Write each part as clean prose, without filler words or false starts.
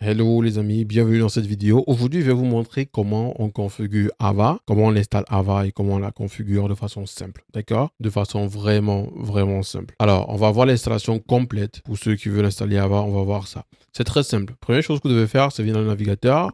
Hello les amis, bienvenue dans cette vidéo. Aujourd'hui, je vais vous montrer comment on configure Ava, comment on installe Ava et comment on la configure de façon simple, d'accord? De façon vraiment simple. Alors, on va voir l'installation complète. Pour ceux qui veulent installer Ava, on va voir ça. C'est très simple. Première chose que vous devez faire, c'est venir dans le navigateur.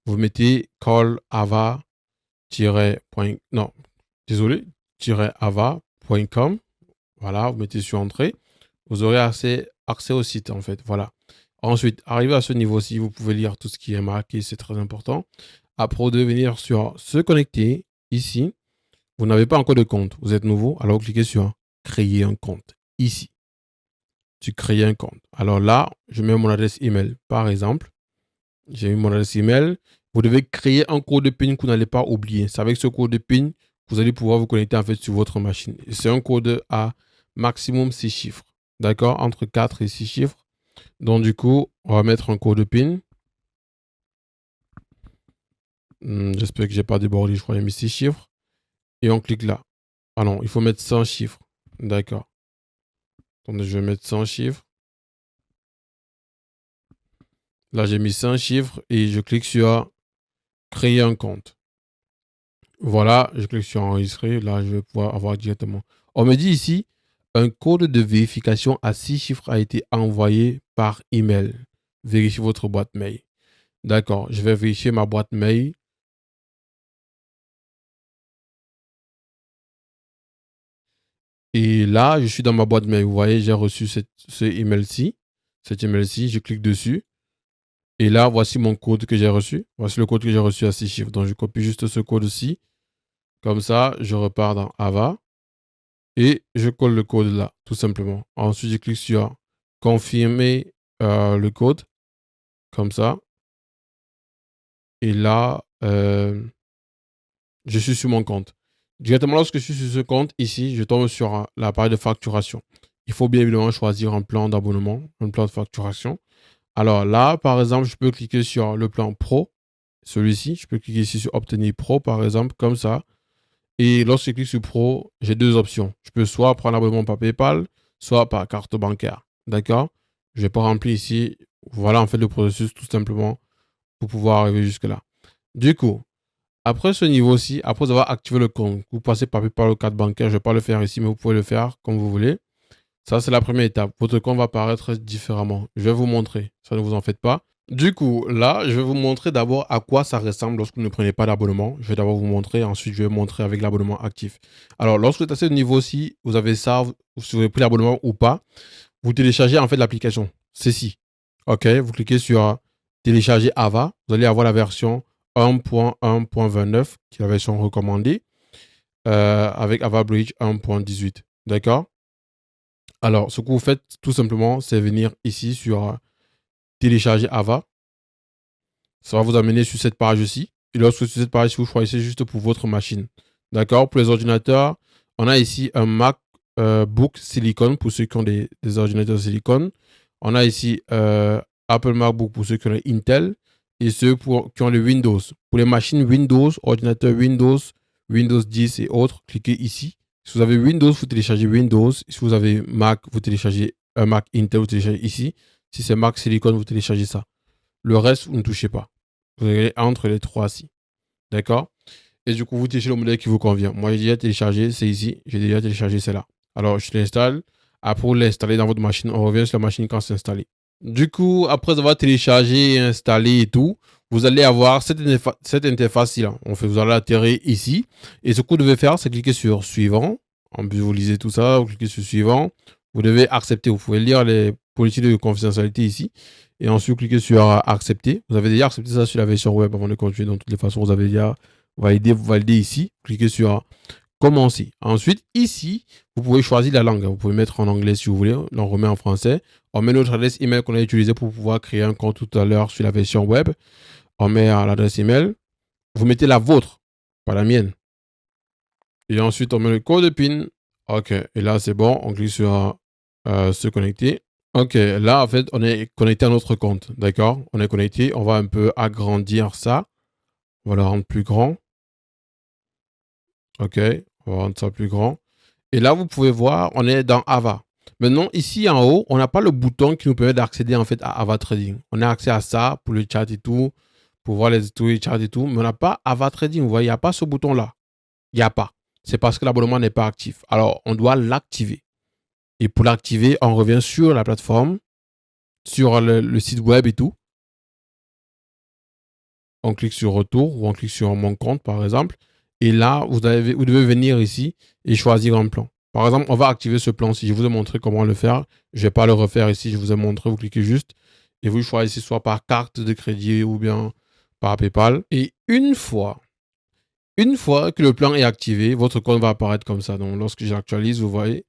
Vous mettez call ava non, désolé, -ava.com. Voilà, vous mettez sur entrée. Vous aurez accès au site en fait, voilà. Ensuite, arrivé à ce niveau-ci, vous pouvez lire tout ce qui est marqué, c'est très important. Après, vous devez venir sur se connecter, ici. Vous n'avez pas encore de compte, vous êtes nouveau, alors vous cliquez sur créer un compte, ici. Tu crées un compte. Alors là, je mets mon adresse email, par exemple. J'ai mis mon adresse email. Vous devez créer un code de PIN que vous n'allez pas oublier. C'est avec ce code de PIN que vous allez pouvoir vous connecter en fait sur votre machine. C'est un code à maximum 6 chiffres. D'accord? Entre 4 et 6 chiffres. Donc, du coup, on va mettre un code PIN. J'espère que j'ai pas débordé. Je crois que j'ai mis 6 chiffres. Et on clique là. Ah non, il faut mettre 100 chiffres. D'accord. Attendez, je vais mettre 100 chiffres. Là, j'ai mis 100 chiffres et je clique sur créer un compte. Voilà, je clique sur enregistrer. Là, je vais pouvoir avoir directement. On me dit ici, un code de vérification à 6 chiffres a été envoyé par email. Vérifiez votre boîte mail. D'accord, je vais vérifier ma boîte mail. Et là, je suis dans ma boîte mail. Vous voyez, j'ai reçu ce email-ci. Cet email-ci, je clique dessus. Et là, voici mon code que j'ai reçu. Voici le code que j'ai reçu à 6 chiffres. Donc, je copie juste ce code-ci. Comme ça, je repars dans Ava. Et je colle le code là, tout simplement. Ensuite, je clique sur confirmer le code. Comme ça. Et là, je suis sur mon compte. Directement, lorsque je suis sur ce compte, ici, je tombe sur la page de facturation. Il faut bien évidemment choisir un plan d'abonnement, un plan de facturation. Alors là, par exemple, je peux cliquer sur le plan Pro, celui-ci. Je peux cliquer ici sur Obtenir Pro, par exemple, comme ça. Et lorsque je clique sur Pro, j'ai deux options. Je peux soit prendre l'abonnement par PayPal, soit par carte bancaire. D'accord? Je vais pas remplir ici. Voilà en fait le processus tout simplement pour pouvoir arriver jusque-là. Du coup, après ce niveau-ci, après avoir activé le compte, vous passez par PayPal ou carte bancaire. Je ne vais pas le faire ici, mais vous pouvez le faire comme vous voulez. Ça, c'est la première étape. Votre compte va apparaître différemment. Je vais vous montrer. Ça, ne vous en faites pas. Du coup, là, je vais vous montrer d'abord à quoi ça ressemble lorsque vous ne prenez pas d'abonnement. Je vais d'abord vous montrer. Ensuite, je vais vous montrer avec l'abonnement actif. Alors, lorsque vous êtes à ce niveau-ci, vous avez ça, si vous avez pris l'abonnement ou pas, vous téléchargez en fait l'application. C'est ci. OK, vous cliquez sur télécharger Ava. Vous allez avoir la version 1.1.29, qui est la version recommandée, avec Ava Bridge 1.18. D'accord? Alors, ce que vous faites, tout simplement, c'est venir ici sur télécharger Ava. Ça va vous amener sur cette page-ci. Et lorsque sur cette page, vous choisissez juste pour votre machine. D'accord? Pour les ordinateurs, on a ici un MacBook Silicon pour ceux qui ont des ordinateurs Silicon. On a ici Apple MacBook pour ceux qui ont Intel et ceux qui ont le Windows. Pour les machines Windows, ordinateurs Windows, Windows 10 et autres, cliquez ici. Si vous avez Windows, vous téléchargez Windows. Si vous avez Mac, vous téléchargez un Mac Intel, vous téléchargez ici. Si c'est Mac Silicon, vous téléchargez ça. Le reste, vous ne touchez pas. Vous allez entre les trois-ci. D'accord? Et du coup, vous téléchargez le modèle qui vous convient. Moi, j'ai déjà téléchargé, c'est ici. J'ai déjà téléchargé celle-là. Alors, je l'installe. Après, vous l'installez dans votre machine. On revient sur la machine quand c'est installé. Du coup, après avoir téléchargé, installé et tout, vous allez avoir cette interface-là. Vous allez atterrir ici. Et ce que vous devez faire, c'est cliquer sur suivant. En plus, vous lisez tout ça. Vous cliquez sur suivant. Vous devez accepter. Vous pouvez lire les politiques de confidentialité ici. Et ensuite, vous cliquez sur accepter. Vous avez déjà accepté ça sur la version web avant de continuer. Dans toutes les façons, vous avez déjà validé ici. Cliquez sur commencer. Ensuite, ici, vous pouvez choisir la langue. Vous pouvez mettre en anglais si vous voulez. On remet en français. On met notre adresse email qu'on a utilisée pour pouvoir créer un compte tout à l'heure sur la version web. On met l'adresse email. Vous mettez la vôtre, pas la mienne. Et ensuite, on met le code PIN. OK. Et là, c'est bon. On clique sur se connecter. OK. Là, en fait, on est connecté à notre compte. D'accord? On est connecté. On va un peu agrandir ça. On va le rendre plus grand. OK. On va rendre ça plus grand. Et là, vous pouvez voir, on est dans Ava. Maintenant, ici en haut, on n'a pas le bouton qui nous permet d'accéder en fait à AvaTrading. On a accès à ça pour le chat et tout, pour voir les chats et tout, mais on n'a pas AvaTrading. Vous voyez, il n'y a pas ce bouton-là. Il n'y a pas. C'est parce que l'abonnement n'est pas actif. Alors, on doit l'activer. Et pour l'activer, on revient sur la plateforme, sur le site web et tout. On clique sur retour ou on clique sur mon compte, par exemple. Et là, vous devez venir ici et choisir un plan. Par exemple, on va activer ce plan-ci. Je vous ai montré comment le faire. Je ne vais pas le refaire ici. Je vous ai montré. Vous cliquez juste et vous choisissez soit par carte de crédit ou bien par PayPal. Et une fois que le plan est activé, votre compte va apparaître comme ça. Donc, lorsque j'actualise, vous voyez,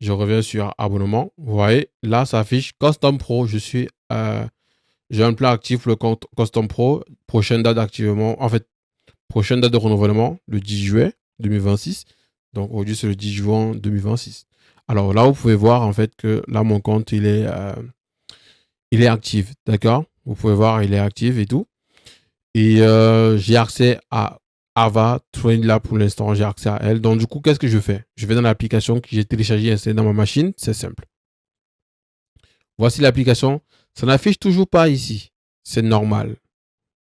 je reviens sur abonnement. Vous voyez, là, ça affiche Custom Pro. j'ai un plan actif pour le compte Custom Pro. Prochaine date d'activement, en fait, prochaine date de renouvellement, le 10 juillet 2026. Donc, aujourd'hui, c'est le 10 juin 2026. Alors là, vous pouvez voir, en fait, que là, mon compte, il est actif. D'accord? Vous pouvez voir, il est actif et tout. Et j'ai accès à AvaTrading là pour l'instant, j'ai accès à elle. Donc, du coup, qu'est-ce que je fais? Je vais dans l'application que j'ai téléchargée et installée dans ma machine. C'est simple. Voici l'application. Ça n'affiche toujours pas ici. C'est normal.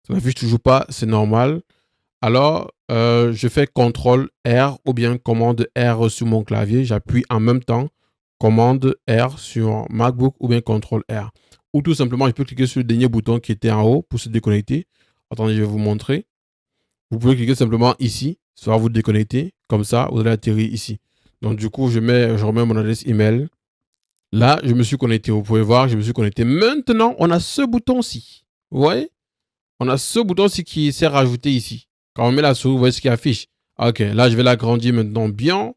Ça n'affiche toujours pas. C'est normal. Alors, je fais CTRL R ou bien commande R sur mon clavier. J'appuie en même temps commande R sur MacBook ou bien CTRL R. Ou tout simplement, je peux cliquer sur le dernier bouton qui était en haut pour se déconnecter. Attendez, je vais vous montrer. Vous pouvez cliquer simplement ici, ça va vous déconnecter. Comme ça, vous allez atterrir ici. Donc, du coup, je remets mon adresse email. Là, je me suis connecté. Vous pouvez voir, je me suis connecté. Maintenant, on a ce bouton-ci. Vous voyez? On a ce bouton-ci qui s'est rajouté ici. Quand on met la souris, vous voyez ce qui affiche. Ok, là, je vais l'agrandir maintenant bien.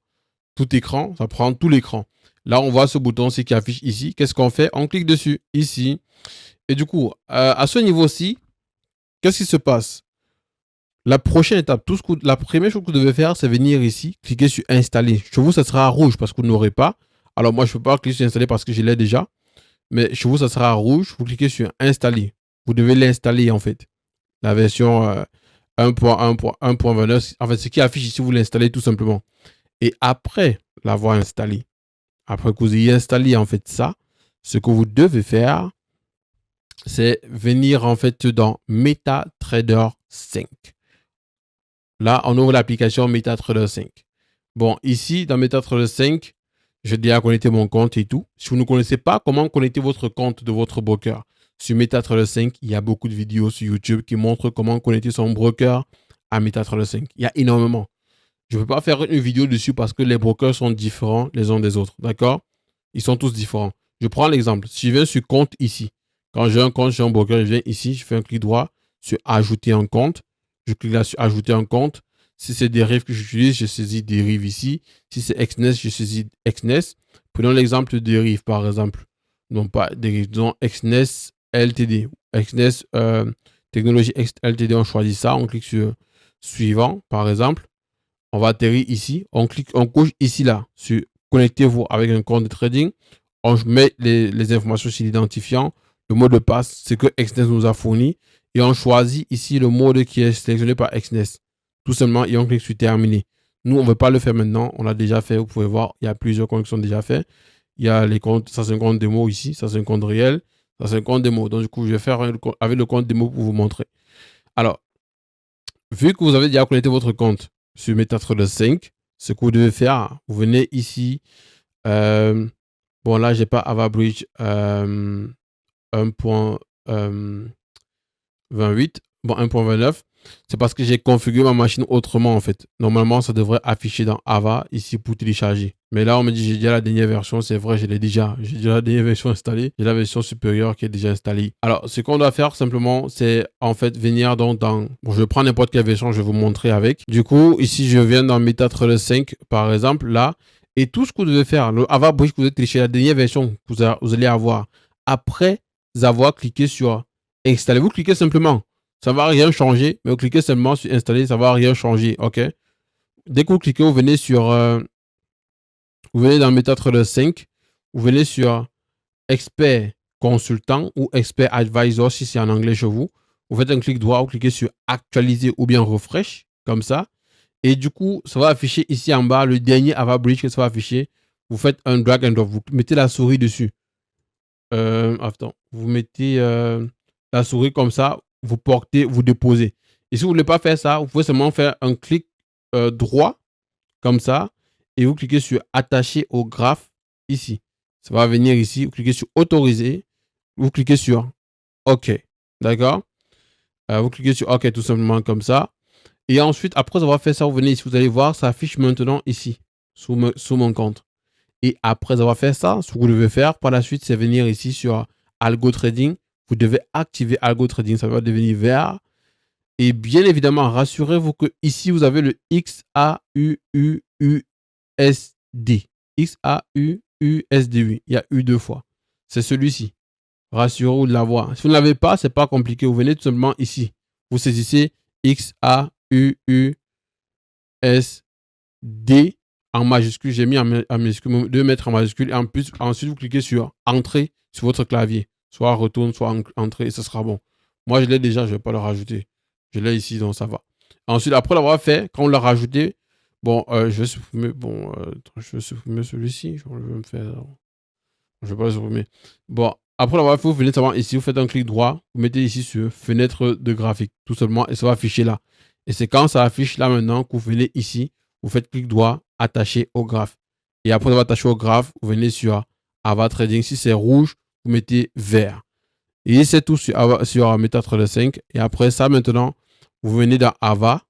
Tout écran, ça prend tout l'écran. Là, on voit ce bouton-ci qui affiche ici. Qu'est-ce qu'on fait? On clique dessus, ici. Et du coup, à ce niveau-ci, qu'est-ce qui se passe? La prochaine étape, la première chose que vous devez faire, c'est venir ici, cliquer sur installer. Chez vous, ça sera rouge parce que vous n'aurez pas. Alors moi, je ne peux pas cliquer sur installer parce que je l'ai déjà. Mais chez vous, ça sera rouge. Vous cliquez sur installer. Vous devez l'installer en fait. La version 1.1.1.29. En fait, ce qui affiche ici, vous l'installez tout simplement. Et après l'avoir installé, après que vous ayez installé en fait ça, ce que vous devez faire, c'est venir en fait dans MetaTrader 5. Là, on ouvre l'application MetaTrader 5. Bon, ici, dans MetaTrader 5, j'ai déjà connecté mon compte et tout. Si vous ne connaissez pas comment connecter votre compte de votre broker sur MetaTrader 5, il y a beaucoup de vidéos sur YouTube qui montrent comment connecter son broker à MetaTrader 5. Il y a énormément. Je ne peux pas faire une vidéo dessus parce que les brokers sont différents les uns des autres. D'accord? Ils sont tous différents. Je prends l'exemple. Si je viens sur compte ici, quand j'ai un compte, j'ai un broker, je viens ici, je fais un clic droit sur ajouter un compte. Je clique là sur ajouter un compte. Si c'est dérive que j'utilise, je saisis dérive ici. Si c'est XNES, je saisis XNES. Prenons l'exemple de dérive, par exemple. Non pas dérive, disons XNES LTD. XNES Technologie LTD, on choisit ça. On clique sur suivant, par exemple. On va atterrir ici. On clique, on couche ici là sur connectez-vous avec un compte de trading. On met les informations sur l'identifiant. Le mot de passe, c'est que XNES nous a fourni. Et on choisit ici le mode qui est sélectionné par XNES. Tout simplement, et on clique sur terminer. Nous, on ne veut pas le faire maintenant. On l'a déjà fait. Vous pouvez voir, il y a plusieurs comptes qui sont déjà faits. Il y a les comptes, ça c'est un compte démo ici. Ça c'est un compte réel. Ça c'est un compte démo. Donc, du coup, je vais faire avec le compte démo pour vous montrer. Alors, vu que vous avez déjà connecté votre compte sur MetaTrader 5, ce que vous devez faire, vous venez ici. Bon, là, je n'ai pas AvaBridge 1.28. Bon, 1.29. C'est parce que j'ai configuré ma machine autrement, en fait. Normalement, ça devrait afficher dans Ava, ici, pour télécharger. Mais là, on me dit, j'ai déjà la dernière version. C'est vrai, je l'ai déjà. J'ai déjà la dernière version installée. J'ai la version supérieure qui est déjà installée. Alors, ce qu'on doit faire, simplement, c'est, en fait, venir dans... Bon, je prends n'importe quelle version, je vais vous montrer avec. Du coup, ici, je viens dans MetaTrader 5, par exemple, là. Et tout ce que vous devez faire, le Ava Bridge que vous avez téléchargé, la dernière version que vous allez avoir, après avoir cliqué sur installer, vous cliquez simplement. Ça ne va rien changer, mais vous cliquez seulement sur installer, ça ne va rien changer. OK? Dès que vous cliquez, vous venez dans MetaTrader 5, vous venez sur expert consultant ou expert advisor si c'est en anglais chez vous. Vous faites un clic droit, vous cliquez sur actualiser ou bien refresh, comme ça. Et du coup, ça va afficher ici en bas le dernier AvaBridge que ça va afficher. vous faites un drag and drop. Vous mettez la souris dessus. Attends, vous mettez la souris comme ça, vous portez, vous déposez. Et si vous ne voulez pas faire ça, vous pouvez seulement faire un clic droit, comme ça, et vous cliquez sur attacher au graphe ici. Ça va venir ici, vous cliquez sur autoriser, vous cliquez sur OK. D'accord? Vous cliquez sur OK tout simplement comme ça. Et ensuite, après avoir fait ça, vous venez ici, vous allez voir, ça affiche maintenant ici, sous mon compte. Et après avoir fait ça, ce que vous devez faire par la suite, c'est venir ici sur Algo Trading. Vous devez activer Algo Trading, ça va devenir vert. Et bien évidemment, rassurez-vous que ici, vous avez le XAUUUSD. XAUUSD, oui. Il y a U deux fois. C'est celui-ci. Rassurez-vous de l'avoir. Si vous ne l'avez pas, c'est pas compliqué. Vous venez tout simplement ici. Vous saisissez XAUUSD en majuscule. J'ai mis en majuscule, de mettre en majuscule. Et en plus, ensuite, vous cliquez sur Entrée sur votre clavier. Soit retourne, soit Entrée, et ce sera bon. Moi, je l'ai déjà, je ne vais pas le rajouter. Je l'ai ici, donc ça va. Ensuite, après l'avoir fait, quand on l'a rajouté, bon, je vais supprimer, je vais supprimer celui-ci. Je vais me faire. Je vais pas le supprimer. Bon, après l'avoir fait, vous venez savoir ici, vous faites un clic droit, vous mettez ici sur fenêtre de graphique, tout simplement, et ça va afficher là. Et c'est quand ça affiche là maintenant que vous venez ici, vous faites clic droit, attacher au graphe. Et après avoir attaché au graphe, vous venez sur Ava Trading. Si c'est rouge, vous mettez vert. Et c'est tout sur MetaTrader 5. Et après ça, maintenant, vous venez dans Ava.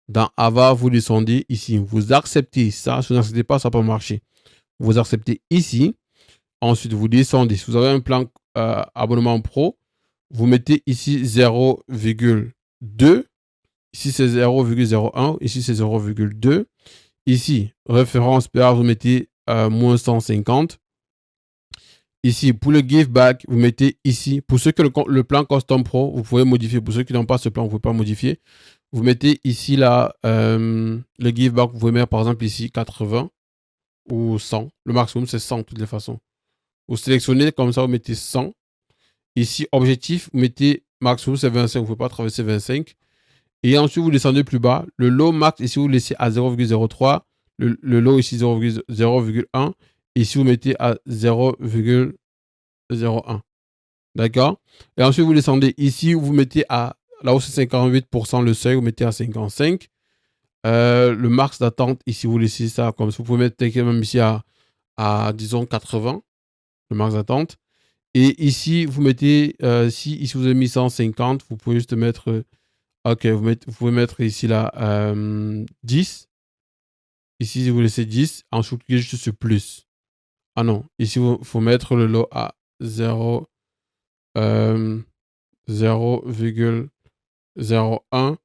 Dans Ava, vous descendez ici. Vous acceptez ça. Si vous n'acceptez pas, ça ne peut pas marcher. Vous acceptez ici. Ensuite, vous descendez. Si vous avez un plan abonnement pro, vous mettez ici 0,2. Ici, c'est 0,01. Ici, c'est 0,2. Ici, référence PA, vous mettez moins 150. Ici, pour le give back, vous mettez ici. Pour ceux que le plan Custom Pro, vous pouvez modifier. Pour ceux qui n'ont pas ce plan, vous ne pouvez pas modifier. Vous mettez ici là, le give back, vous pouvez mettre par exemple ici 80 ou 100. Le maximum, c'est 100 de toutes les façons. Vous sélectionnez comme ça, vous mettez 100. Ici, objectif, vous mettez maximum, c'est 25. Vous ne pouvez pas traverser 25. Et ensuite, vous descendez plus bas. Le low max, ici, vous laissez à 0,03. Le low ici, 0,1. Ici, vous mettez à 0,01. D'accord? Et ensuite, vous descendez ici, vous mettez à, là où c'est 58%, le seuil, vous mettez à 55. Le max d'attente, ici, vous laissez ça comme ça. Vous pouvez mettre même ici à disons, 80, le max d'attente. Et ici, vous mettez, si ici vous avez mis 150, vous pouvez juste mettre, ok, vous pouvez mettre ici là 10. Ici, vous laissez 10. Ensuite, vous cliquez juste sur plus. Ah non, ici, il faut mettre le lot à 0,01.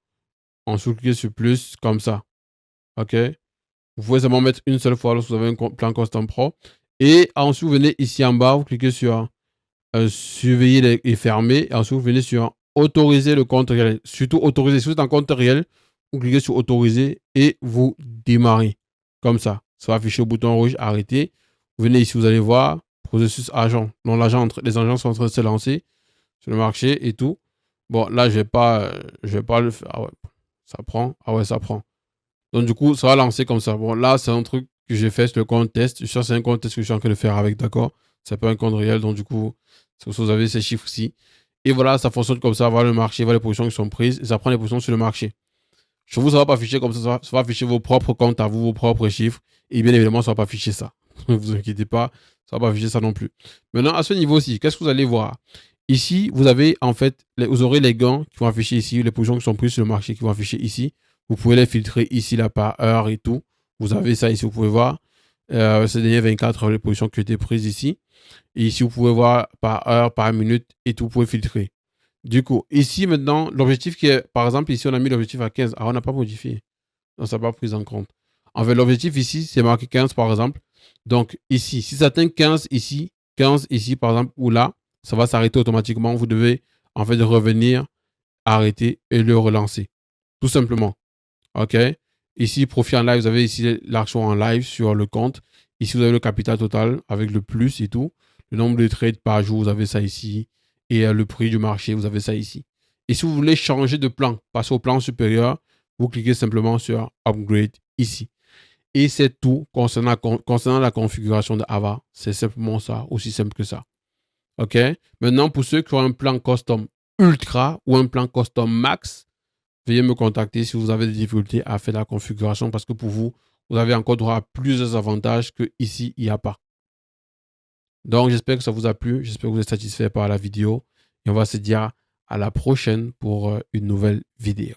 Ensuite, vous cliquez sur plus, comme ça. Ok. Vous pouvez seulement mettre une seule fois lorsque vous avez un plan Custom Pro. Et ensuite, vous venez ici en bas, vous cliquez sur surveiller et fermer. Et ensuite, vous venez sur autoriser le compte réel. Surtout autoriser. Si vous êtes en compte réel, vous cliquez sur autoriser et vous démarrez. Comme ça. Ça va afficher au bouton rouge arrêter. Vous venez ici, vous allez voir processus agent. Donc, les agents sont en train de se lancer sur le marché et tout. Bon, là, je vais pas le faire. Ah ouais, ça prend. Ah ouais, ça prend. Donc, du coup, ça va lancer comme ça. Bon, là, c'est un truc que j'ai fait sur le compte test. Je cherche un compte test que je suis en train de faire avec, d'accord? C'est pas un compte réel. Donc, du coup, c'est vous avez ces chiffres-ci. Et voilà, ça fonctionne comme ça. Voilà le marché, voilà les positions qui sont prises. Et ça prend les positions sur le marché. Chez vous, ça va pas afficher comme ça. Ça va afficher vos propres comptes à vous, vos propres chiffres. Et bien évidemment, ça va pas afficher ça. Ne vous inquiétez pas. Ça va pas afficher ça non plus. Maintenant, à ce niveau-ci, qu'est-ce que vous allez voir? Ici, vous avez en fait, vous aurez les gains qui vont afficher ici, les positions qui sont prises sur le marché qui vont afficher ici. Vous pouvez les filtrer ici, là, par heure et tout. Vous avez ça ici, vous pouvez voir. Ces dernières 24 heures, les positions qui ont été prises ici. Et ici, vous pouvez voir par heure, par minute et tout, vous pouvez filtrer. Du coup, ici maintenant, l'objectif qui est, par exemple, ici, on a mis l'objectif à 15. Ah, on n'a pas modifié. Non, ça n'a pas pris en compte. En fait, l'objectif ici, c'est marqué 15, par exemple. Donc, ici, si ça atteint 15 ici, par exemple, ou là, ça va s'arrêter automatiquement. Vous devez, en fait, revenir, arrêter et le relancer. Tout simplement. OK? Ici, profit en live, vous avez ici l'argent en live sur le compte. Ici, vous avez le capital total avec le plus et tout. Le nombre de trades par jour, vous avez ça ici. Et le prix du marché, vous avez ça ici. Et si vous voulez changer de plan, passer au plan supérieur, vous cliquez simplement sur Upgrade ici. Et c'est tout concernant la configuration de Ava. C'est simplement ça, aussi simple que ça. OK? Maintenant, pour ceux qui ont un plan custom ultra ou un plan custom max, veuillez me contacter si vous avez des difficultés à faire la configuration parce que pour vous, vous avez encore droit à plusieurs avantages que ici, il n'y a pas. Donc, j'espère que ça vous a plu. J'espère que vous êtes satisfait par la vidéo. Et on va se dire à la prochaine pour une nouvelle vidéo.